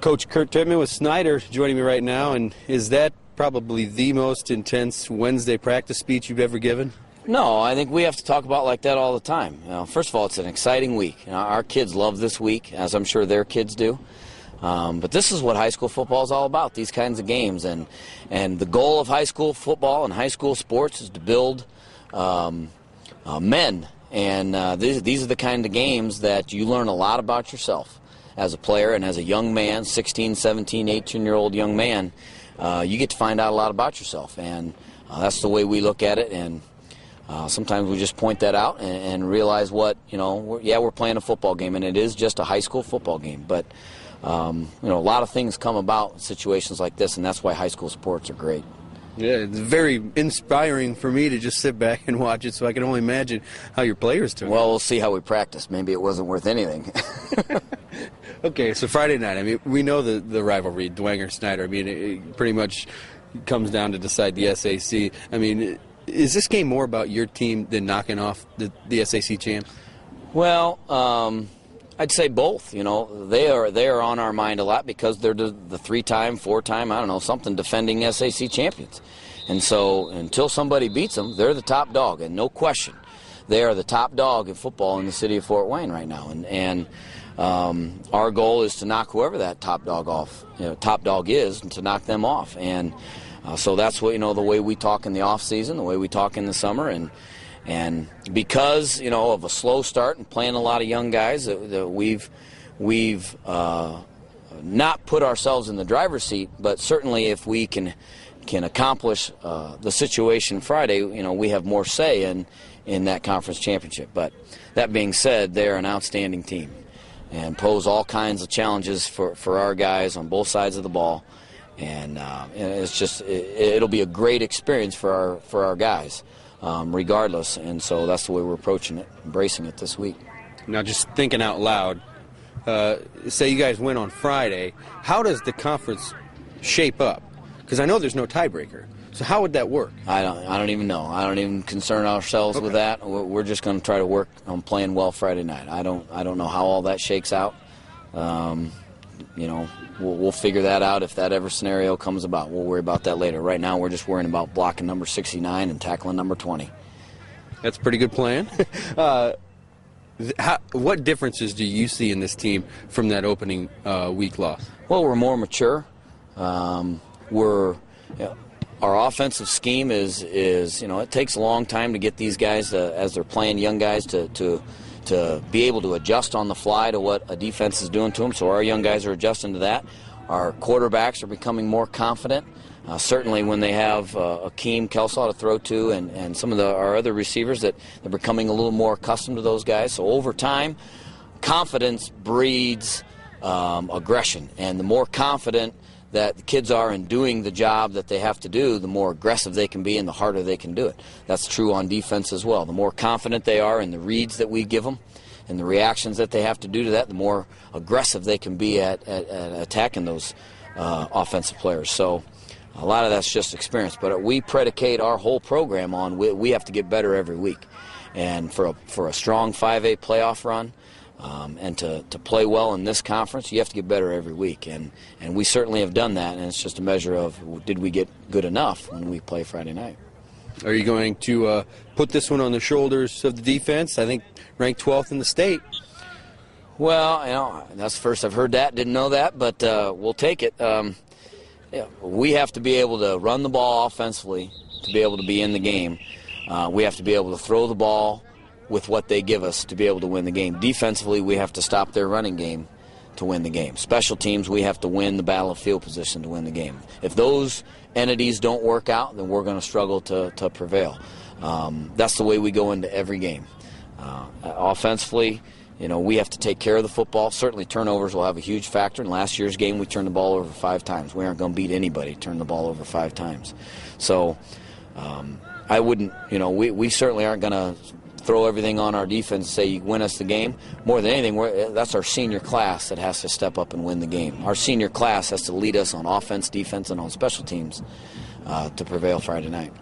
Coach Kurt Tippmann with Snider joining me right now, and is that probably the most intense Wednesday practice speech you've ever given? No, I think we have to talk about like that all the time. First of all, it's an exciting week. Our kids love this week, as I'm sure their kids do. But this is what high school football is all about, these kinds of games. And the goal of high school football and high school sports is to build men. And these are the kind of games that you learn a lot about yourself as a player and as a young man, 16, 17, 18-year-old young man. You get to find out a lot about yourself. And that's the way we look at it. And sometimes we just point that out and realize what, we're playing a football game, and it is just a high school football game. But, a lot of things come about in situations like this, and that's why high school sports are great. Yeah, it's very inspiring for me to just sit back and watch it, so I can only imagine how your players took it. Well, we'll see how we practice. Maybe it wasn't worth anything. Okay, so Friday night, I mean, we know the rivalry, Dwenger-Snider. I mean, it pretty much comes down to decide the SAC. I mean, is this game more about your team than knocking off the SAC champ? Well, I'd say both. They are on our mind a lot because they're the three-time, four-time, I don't know, something defending SAC champions. And so until somebody beats them, they're the top dog, and no question. They are the top dog in football in the city of Fort Wayne right now. And our goal is to knock whoever that top dog is, and to knock them off. And so that's what, the way we talk in the off season, the way we talk in the summer, and because of a slow start and playing a lot of young guys, that we've not put ourselves in the driver's seat, but certainly if we can accomplish the situation Friday, we have more say in that conference championship. But that being said, they're an outstanding team and pose all kinds of challenges for our guys on both sides of the ball. And it's just it'll be a great experience for our guys, regardless. And so that's the way we're approaching it, embracing it this week. Now, just thinking out loud, say you guys win on Friday, how does the conference shape up? Because I know there's no tiebreaker. So how would that work? I don't even know. I don't even concern ourselves with that. We're just going to try to work on playing well Friday night. I don't know how all that shakes out. We'll figure that out if that ever scenario comes about. We'll worry about that later. Right now, we're just worrying about blocking number 69 and tackling number 20. That's a pretty good plan. What differences do you see in this team from that opening week loss? Well, we're more mature. Our offensive scheme is it takes a long time to get these guys, as they're playing young guys, to be able to adjust on the fly to what a defense is doing to them. So our young guys are adjusting to that. Our quarterbacks are becoming more confident. Certainly when they have Akeem Kelsaw to throw to and some of our other receivers, that they're becoming a little more accustomed to those guys. So over time, confidence breeds aggression. And the more confident that the kids are in doing the job that they have to do, the more aggressive they can be and the harder they can do it. That's true on defense as well. The more confident they are in the reads that we give them and the reactions that they have to do to that, the more aggressive they can be at attacking those offensive players. So a lot of that's just experience. But we predicate our whole program on we have to get better every week. And for a strong 5A playoff run, and to play well in this conference, you have to get better every week. And we certainly have done that, and it's just a measure of did we get good enough when we play Friday night. Are you going to put this one on the shoulders of the defense? I think ranked 12th in the state. Well, that's the first I've heard that. Didn't know that, but we'll take it. We have to be able to run the ball offensively to be able to be in the game. We have to be able to throw the ball with what they give us to be able to win the game. Defensively, we have to stop their running game to win the game. Special teams, we have to win the battle of field position to win the game. If those entities don't work out, then we're going to struggle to prevail. That's the way we go into every game. Offensively, we have to take care of the football. Certainly turnovers will have a huge factor. In last year's game, we turned the ball over 5 times. We aren't going to beat anybody turn the ball over 5 times. So I wouldn't, we certainly aren't going to throw everything on our defense and say you win us the game. More than anything, that's our senior class that has to step up and win the game. Our senior class has to lead us on offense, defense, and on special teams to prevail Friday night.